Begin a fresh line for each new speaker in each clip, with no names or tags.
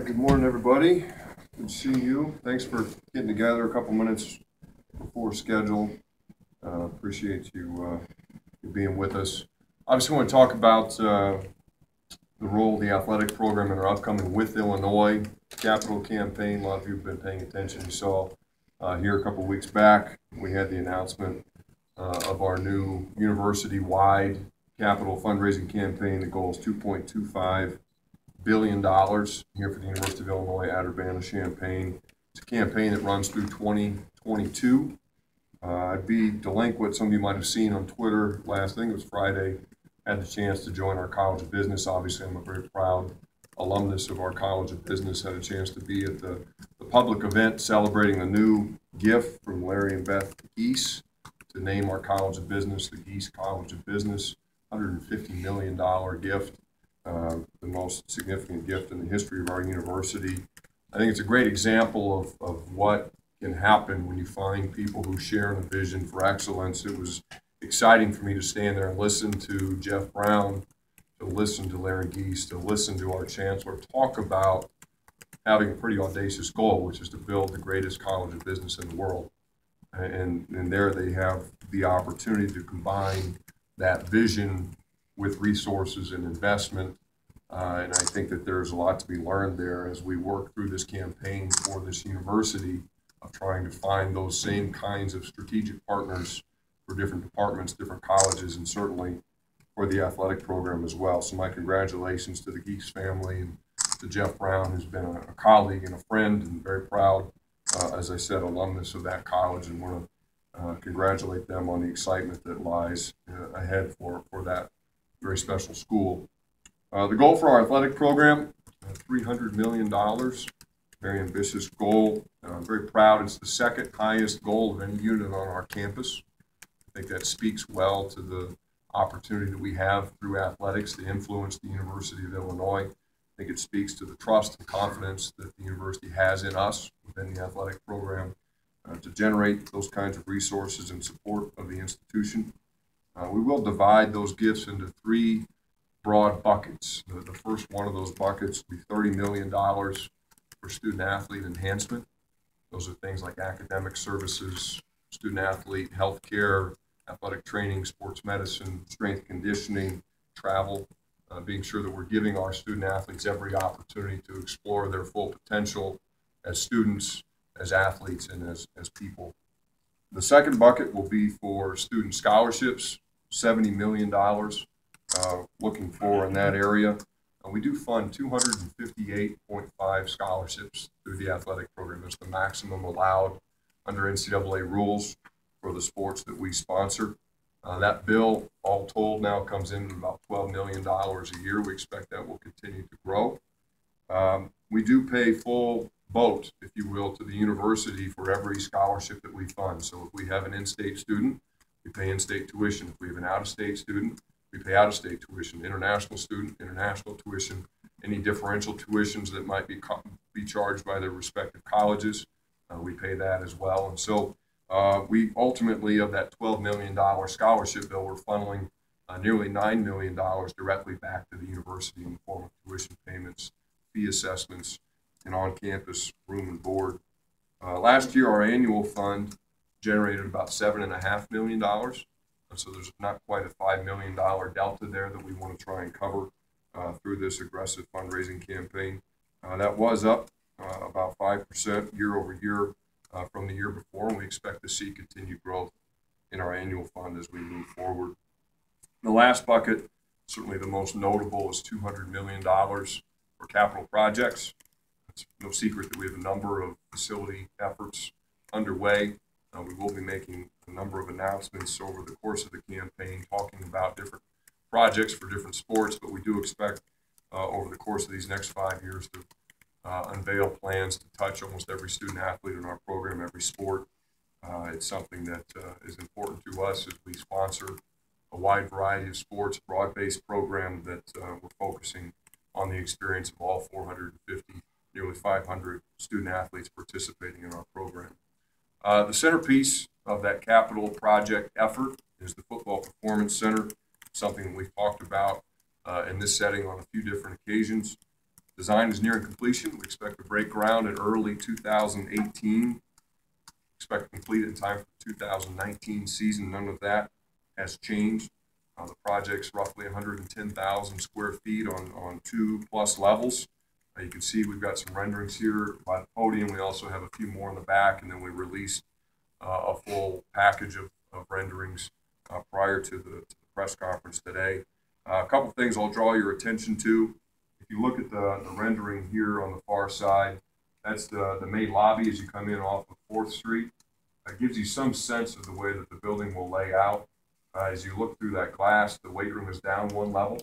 right, good morning, everybody. Good to see you. Thanks for getting together a couple minutes before schedule. Appreciate you being with us. Obviously, want to talk about the role of the athletic program in our upcoming With Illinois capital campaign. A lot of you have been paying attention. You saw here a couple weeks back, we had the announcement of our new university-wide capital fundraising campaign. The goal is $2.25 billion here for the University of Illinois at Urbana-Champaign. It's a campaign that runs through 2022. I'd be delinquent. Some of you might have seen on Twitter last thing. It was Friday. Had the chance to join our College of Business. Obviously, I'm a very proud alumnus of our College of Business. Had a chance to be at the public event celebrating the new gift from Larry and Beth Geese to name our College of Business the Geese College of Business. $150 million gift. The most significant gift in the history of our university. I think it's a great example of what can happen when you find people who share a vision for excellence. It was exciting for me to stand there and listen to Jeff Brown, to listen to Larry Geese, to listen to our chancellor talk about having a pretty audacious goal, which is to build the greatest college of business in the world. And there they have the opportunity to combine that vision with resources and investment. And I think that there's a lot to be learned there as we work through this campaign for this university of trying to find those same kinds of strategic partners for different departments, different colleges, and certainly for the athletic program as well. So my congratulations to the Geeks family and to Jeff Brown, who's been a colleague and a friend and very proud, as I said, alumnus of that college, and want to congratulate them on the excitement that lies ahead for that very special school. The goal for our athletic program, $300 million, very ambitious goal. I'm very proud. It's the second highest goal of any unit on our campus. I think that speaks well to the opportunity that we have through athletics to influence the University of Illinois. I think it speaks to the trust and confidence that the university has in us within the athletic program to generate those kinds of resources in support of the institution. We will divide those gifts into three broad buckets. The first one of those buckets will be $30 million for student athlete enhancement. Those are things like academic services, student athlete healthcare, athletic training, sports medicine, strength conditioning, travel, being sure that we're giving our student athletes every opportunity to explore their full potential as students, as athletes, and as people. The second bucket will be for student scholarships, $70 million. Looking for in that area. We do fund 258.5 scholarships through the athletic program. That's the maximum allowed under NCAA rules for the sports that we sponsor. That bill, all told, now comes in at about $12 million a year. We expect that will continue to grow. We do pay full boat, if you will, to the university for every scholarship that we fund. So if we have an in-state student, we pay in-state tuition. If we have an out-of-state student, we pay out-of-state tuition. International student, international tuition, any differential tuitions that might be charged by their respective colleges, we pay that as well. And so we ultimately, of that $12 million scholarship bill, we're funneling nearly $9 million directly back to the university in the form of tuition payments, fee assessments, and on-campus room and board. Last year, our annual fund generated about $7.5 million. So there's not quite a $5 million delta there that we want to try and cover through this aggressive fundraising campaign. That was up about 5% year over year from the year before, and we expect to see continued growth in our annual fund as we move forward. The last bucket, certainly the most notable, is $200 million for capital projects. It's no secret that we have a number of facility efforts underway. We will be making a number of announcements over the course of the campaign talking about different projects for different sports, but we do expect over the course of these next 5 years to unveil plans to touch almost every student athlete in our program, every sport. It's something that is important to us as we sponsor a wide variety of sports, broad-based program that we're focusing on the experience of all 450, nearly 500 student athletes participating in our program. The centerpiece of that capital project effort is the Football Performance Center, something that we've talked about in this setting on a few different occasions. Design is nearing completion. We expect to break ground in early 2018. Expect to complete it in time for the 2019 season. None of that has changed. The project's roughly 110,000 square feet on 2+ levels. You can see we've got some renderings here by the podium. We also have a few more in the back, and then we released a full package of renderings prior to the press conference today. A couple things I'll draw your attention to. If you look at the rendering here on the far side, that's the main lobby as you come in off of 4th Street. That gives you some sense of the way that the building will lay out. As you look through that glass, the weight room is down 1 level.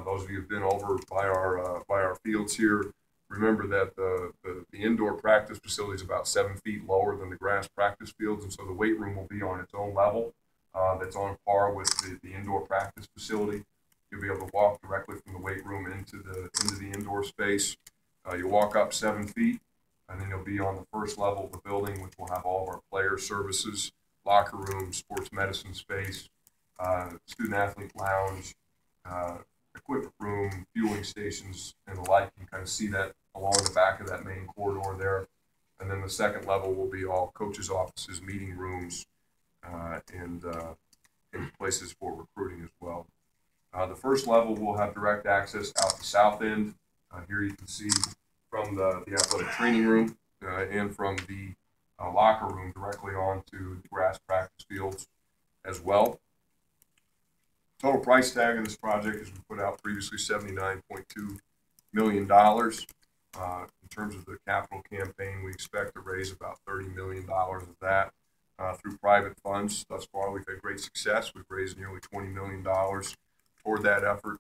Those of you who've been over by our fields here, remember that the indoor practice facility is about 7 feet lower than the grass practice fields, and so the weight room will be on its own level. That's on par with the indoor practice facility. You'll be able to walk directly from the weight room into the indoor space. You walk up 7 feet, and then you'll be on the first level of the building, which will have all of our player services, locker room, sports medicine space, student athlete lounge, equipment room, fueling stations, and the like. You can kind of see that along the back of that main corridor there. And then the second level will be all coaches' offices, meeting rooms, and places for recruiting as well. The first level will have direct access out the south end. Here you can see from the athletic training room and from the locker room directly onto the grass practice fields as well. Total price tag of this project, as we put out previously, $79.2 million. In terms of the capital campaign, we expect to raise about $30 million of that through private funds. Thus far, we've had great success. We've raised nearly $20 million toward that effort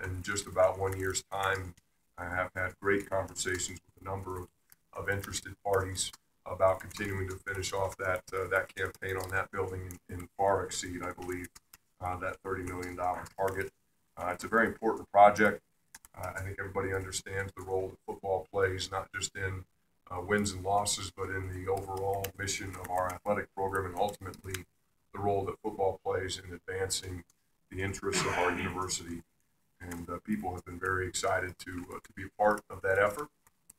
in just about 1 year's time. I have had great conversations with a number of interested parties about continuing to finish off that campaign on that building and far exceed, I believe, that $30 million target. It's a very important project. I think everybody understands the role that football plays, not just in wins and losses, but in the overall mission of our athletic program, and ultimately the role that football plays in advancing the interests of our university. And people have been very excited to be a part of that effort,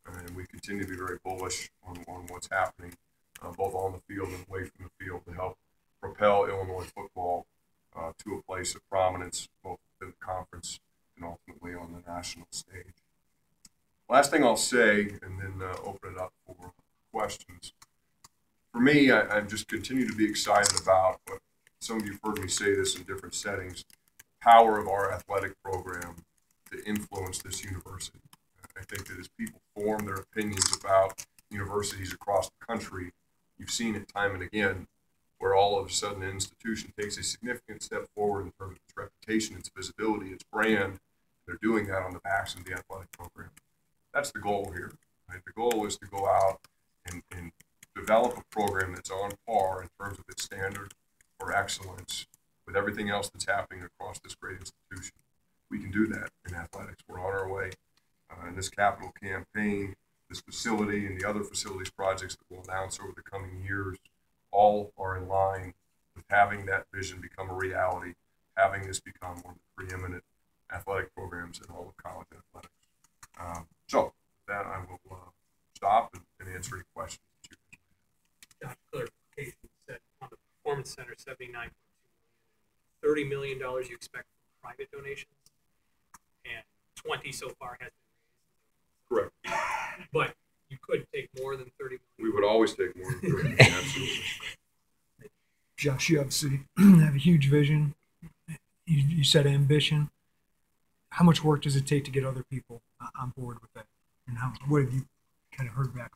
and we continue to be very bullish on what's happening both on the field and away from the field to help propel Illinois football to a place of prominence both within the conference and ultimately on the national stage. Last thing I'll say, and then open it up for questions. For me, I just continue to be excited about what some of you have heard me say this in different settings, the power of our athletic program to influence this university. I think that as people form their opinions about universities across the country, you've seen it time and again, where all of a sudden an institution takes a significant step forward in terms of its reputation, its visibility, its brand. They're doing that on the backs of the athletic program. That's the goal here. Right? The goal is to go out and develop a program that's on par in terms of its standard for excellence with everything else that's happening across this great institution. We can do that in athletics. We're on our way. In this capital campaign, this facility and the other facilities projects that we'll announce over the coming years all are in line with having that vision become a reality, having this become one of the preeminent athletic programs in all of college athletics. So with that, I will stop and answer any questions that you have.
Josh, clarification, you said on the Performance Center, $79.2 million, $30 million you expect from private donations, and 20 so far has been raised.
Correct.
But you could take more than 30 million.
We would always take more than 30, absolutely.
Josh, you obviously have a huge vision. You said ambition. How much work does it take to get other people on board with that? And what have you kind of heard back?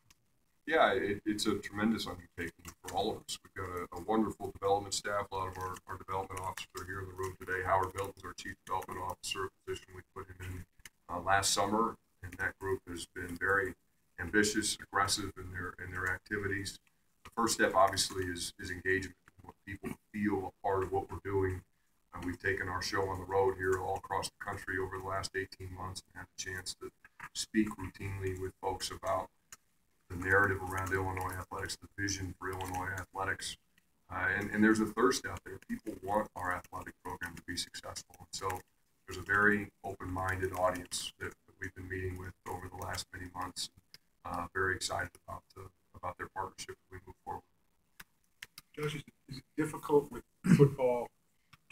Yeah, it's a tremendous undertaking for all of us. We've got a wonderful development staff. A lot of our development officers are here in the room today. Howard Belton is our chief development officer, a position we put him in last summer, and that group has been very ambitious, aggressive in their activities. The first step, obviously, is engagement. We want people to feel a part of what we're doing. We've taken our show on the road here all across the country over the last 18 months and had a chance to speak routinely with folks about the narrative around Illinois athletics, the vision for Illinois athletics. And there's a thirst out there. People want our athletic program to be successful. And so there's a very open-minded audience that we've been meeting with last many months. Very excited about their partnership as we move forward.
Josh, is it difficult with football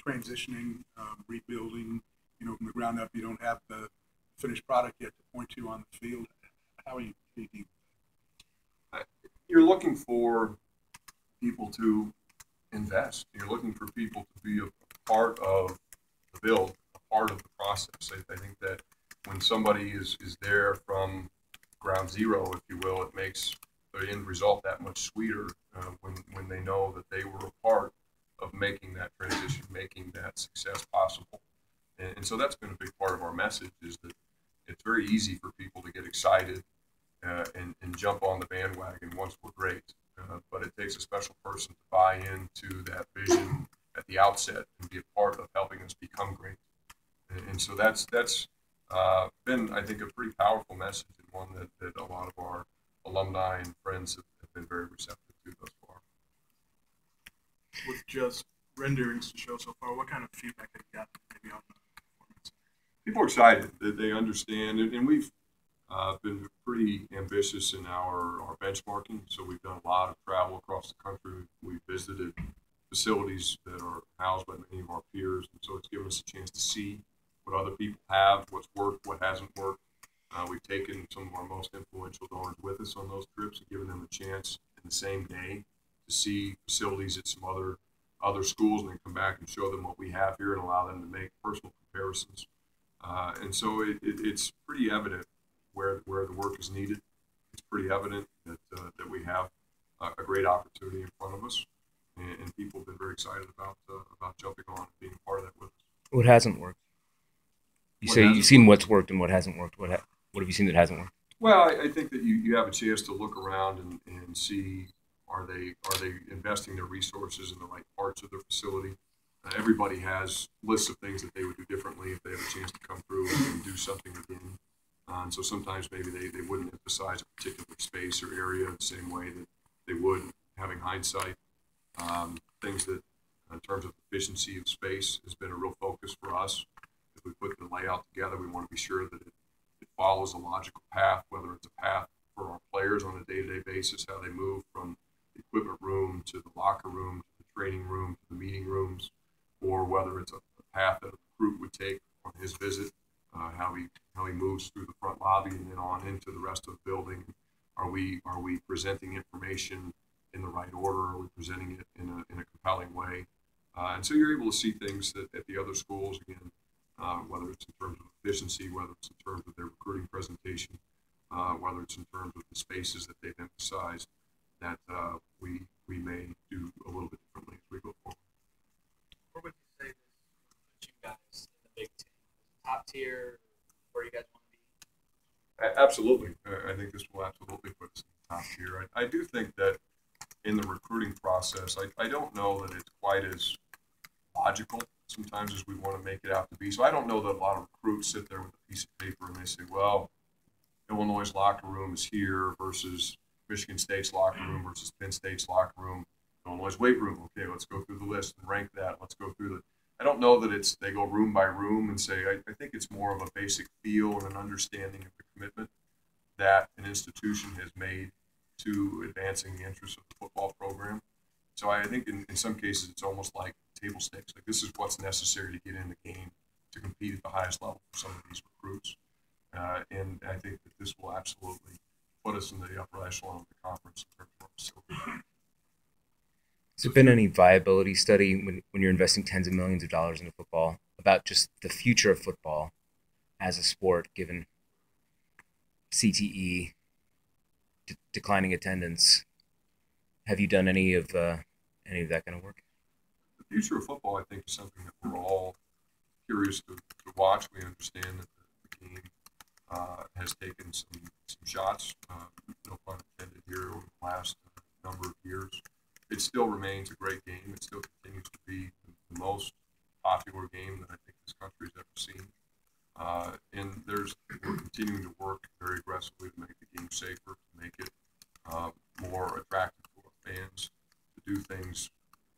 transitioning, rebuilding, from the ground up? You don't have the finished product yet to point to on the field. How are you thinking?
You're looking for people to invest. You're looking for people to be a part of the build, a part of the process. I think that when somebody is there from ground zero, if you will, it makes the end result that much sweeter when they know that they were a part of making that transition, making that success possible. And so that's been a big part of our message, is that it's very easy for people to get excited and jump on the bandwagon once we're great. But it takes a special person to buy into that vision at the outset and be a part of helping us become great. And so that's been, I think, a pretty powerful message, and one that a lot of our alumni and friends have been very receptive to thus far.
With just renderings to show so far, what kind of feedback have you got maybe on the performance?
People are excited that they understand, and we've been pretty ambitious in our benchmarking. So we've done a lot of travel across the country. We've visited facilities that are housed by many of our peers, and so it's given us a chance to see what other people have, what's worked, what hasn't worked. We've taken some of our most influential donors with us on those trips and given them a chance in the same day to see facilities at some other schools, and then come back and show them what we have here and allow them to make personal comparisons. And so it's pretty evident where the work is needed. It's pretty evident that we have a great opportunity in front of us, and people have been very excited about jumping on and being a part of that with us.
What hasn't worked? You've seen what's worked and what hasn't worked. What have you seen that hasn't worked?
Well, I think that you have a chance to look around and see, are they investing their resources in the right parts of their facility? Everybody has lists of things that they would do differently if they have a chance to come through and do something again. And so sometimes maybe they wouldn't emphasize a particular space or area the same way that they would having hindsight. Things that, in terms of efficiency of space, has been a real focus for us. If we put the layout together, we want to be sure that it follows a logical path, whether it's a path for our players on a day-to-day basis, how they move from the equipment room to the locker room, to the training room, to the meeting rooms, or whether it's a path that a recruit would take on his visit, how he moves through the front lobby and then on into the rest of the building. Are we presenting information in the right order? Are we presenting it in a compelling way? And so you're able to see things that at the other schools, again, whether it's in terms of efficiency, whether it's in terms of their recruiting presentation, whether it's in terms of the spaces that they've emphasized, that we may do a little bit differently as we go forward.
Where would you say this puts you guys in the Big Ten? Top tier, where you guys want to be?
Absolutely. I think this will absolutely put us in the top tier. I do think that in the recruiting process, I don't know that it's quite as logical sometimes as we want to make it out to be. So I don't know that a lot of recruits sit there with a piece of paper and they say, well, Illinois' locker room is here versus Michigan State's locker room versus Penn State's locker room, Illinois' weight room. Okay, let's go through the list and rank that. Let's go through I don't know that they go room by room and say, I think it's more of a basic feel and an understanding of the commitment that an institution has made to advancing the interests of the football program. So I think in some cases it's almost like table stakes. Like, this is what's necessary to get in the game to compete at the highest level for some of these recruits. And I think that this will absolutely put us in the upper echelon of the conference in terms of our facility.
Has there been any viability study when you're investing tens of millions of dollars into football about just the future of football as a sport, given CTE, declining attendance? Have you done any of that kind of work?
The future of football, I think, is something that we're all curious to watch. We understand that the game has taken some shots, no pun intended, here over the last number of years. It still remains a great game. It still continues to be the most popular game that I think this country's ever seen. And we're continuing to work very aggressively to make the game safer, to make it more attractive to our fans, to do things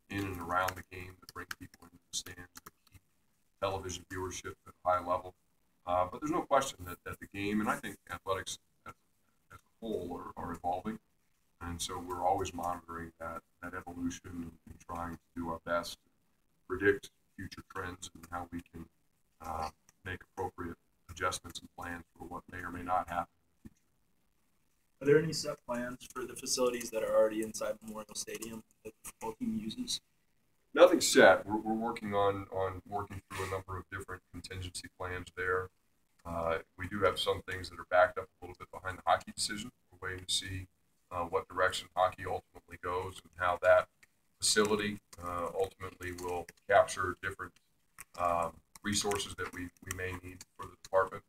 in and around the game that bring people into the stands, that keep television viewership at a high level. But there's no question that the game, and I think athletics whole are evolving. And so we're always monitoring that evolution and trying to do our best to predict future trends and how we can make appropriate adjustments and plans for what may or may not happen.
Are there any set plans for the facilities that are already inside Memorial Stadium that the football team uses?
Nothing set. We're working on working through a number of different contingency plans there. We do have some things that are backed up a little bit behind the hockey decision. We're waiting to see what direction hockey ultimately goes and how that facility ultimately will capture different resources that we may need for the department.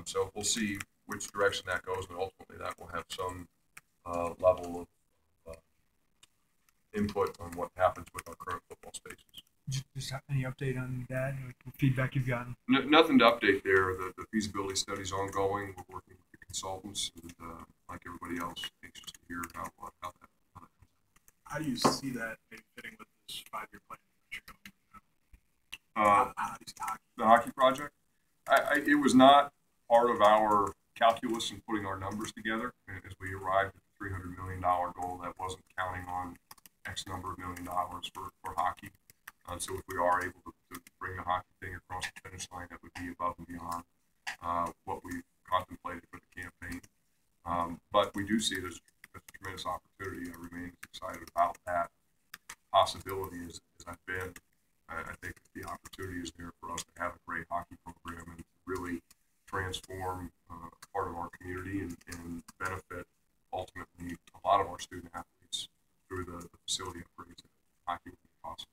So we'll see which direction that goes, but ultimately that will have some level of input on what happens with our current football spaces.
Just any update on that? What feedback you've gotten?
Nothing to update there. The feasibility study is ongoing. We're working with the consultants, and like everybody else, anxious to hear how that comes out.
How do you see that maybe fitting with this 5-year plan that you're going
The hockey project? It was not part of our calculus in putting our numbers together. As we arrived at the $300 million goal, that wasn't counting on X number of $1 million for hockey. So if we are able to bring a hockey thing across the finish line, that would be above and beyond what we contemplated for the campaign. But we do see it as a tremendous opportunity. I remain excited about that possibility as I've been. I think the opportunity is there for us to have a great hockey program and really transform part of our community and benefit ultimately a lot of our student athletes through the facility upgrades that hockey would be possible.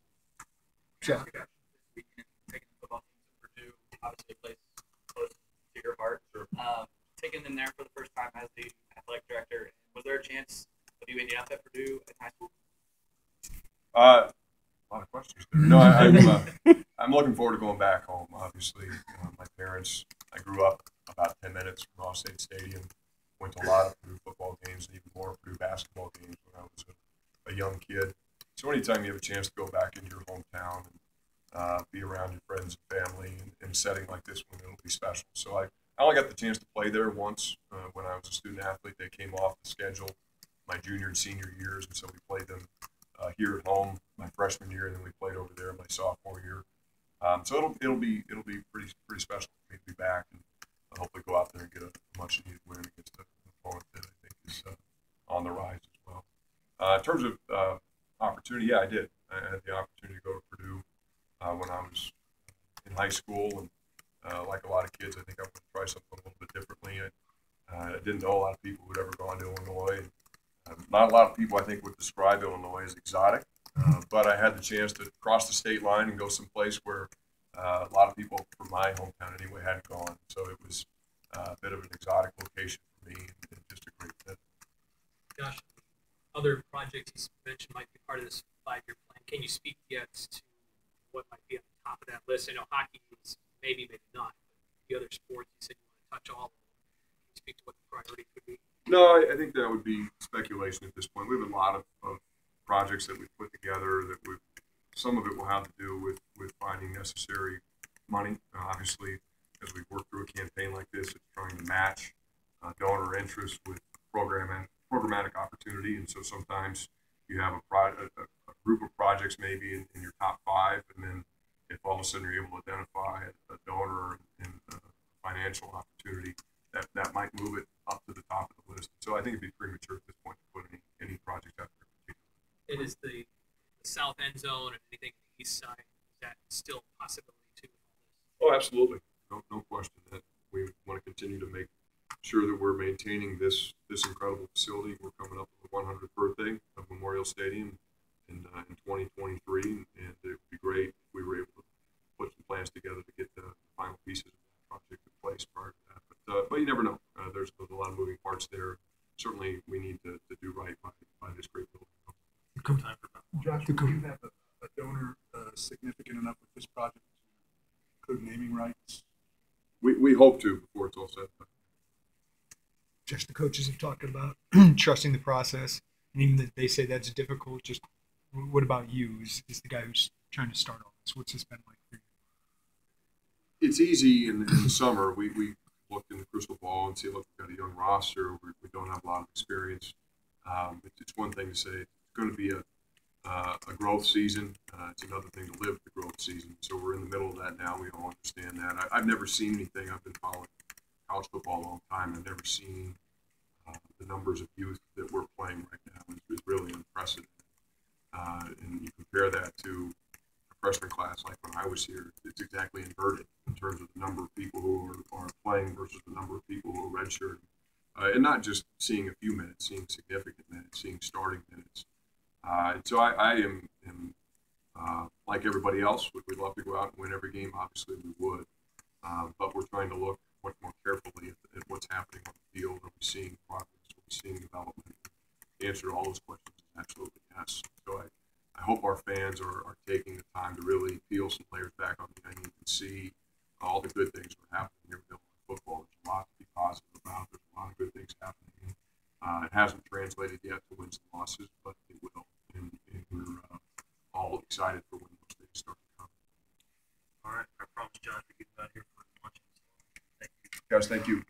Yeah.
This weekend, taking the football teams to Purdue, obviously a place close to your heart.
Sure.
Taking them there for the first time as the athletic director, was there a chance of you ending up at Purdue in high school?
A lot of questions there. No, I'm looking forward to going back home. Obviously, my parents, I grew up about 10 minutes from Ross State Stadium, went to a lot of Purdue football games and even more Purdue basketball games when I was a young kid. So anytime you have a chance to go back into your hometown and be around your friends and family in a setting like this one, it'll be special. So I only got the chance to play there once when I was a student athlete. They came off the schedule my junior and senior years, and so we played them here at home my freshman year, and then we played over there my sophomore year. So it'll be pretty special for me to be back and hopefully go out there and get a much needed win against an opponent that I think is on the rise as well. In terms of opportunity, yeah, I did. I had the opportunity to go to Purdue when I was in high school, and like a lot of kids, I think I wanted to try something a little bit differently. I didn't know a lot of people who had ever gone to Illinois. Not a lot of people, I think, would describe Illinois as exotic, but I had the chance to cross the state line and go someplace where a lot of people from my hometown anyway hadn't gone. So it was a bit of an exotic location for me and just a great fit.
Josh, other projects you mentioned might be part of this 5-year plan. Can you speak yet to what might be on the top of that list? I know hockey is maybe not, but the other sports you said you want to touch all of them. Can you speak to what the priority could be?
No, I think that would be speculation at this point. We have a lot of projects that we've put together that some of it will have to do with finding necessary money. Obviously, as we work through a campaign like this, it's trying to match donor interest with programmatic opportunity. And so sometimes you have a group of projects maybe in your top 5, and then if all of a sudden you're able to identify a donor and a financial opportunity, that might move it up to the top of the list. So I think it'd be premature at this point to put any project out there.
And is the south end zone and anything on the east side, is that still a possibility too?
Oh, absolutely. No question that we want to continue to make sure that we're maintaining this incredible facility. We're coming up with the 100th birthday of Memorial Stadium in 2023, and it would be great if we were able to put some plans together to get the final pieces of that project in place prior to that. But you never know. There's a lot of moving parts there. Certainly, we need to do right by this great building.
Time for Josh, do you have a donor significant enough with this project to include naming rights?
We hope to before it's all set.
Just the coaches have talked about trusting the process, and even that they say that's difficult. Just what about you? Is the guy who's trying to start all this? What's this been like for you?
It's easy in the summer. We looked in the crystal ball and see, look, we've got a young roster. We've don't have a lot of experience. It's one thing to say it's going to be a growth season. It's another thing to live the growth season. So we're in the middle of that now. We all understand that. I've never seen anything. I've been following college football a long time. I've never seen the numbers of youth that we're playing right now is really unprecedented. And you compare that to a freshman class like when I was here, it's exactly inverted in terms of the number of people who are playing versus the number of people who are redshirting. And not just seeing a few minutes, seeing significant minutes, seeing starting minutes. And so I am like everybody else, we'd love to go out and win every game. Obviously, we would. But we're trying to look much more carefully at what's happening on the field. Are we seeing progress? Are we seeing development? The answer to all those questions is absolutely yes. So I hope our fans are taking the time to really peel some layers back on the onion and see all the good things that are happening here with Illinois football. There's a lot to be positive about. There's a lot of good things happening. It hasn't translated yet to wins and losses, but it will. And we're all excited for when those things start to come.
All right. I promise, Josh, to get you out here for lunch. Thank you.
Guys, thank you.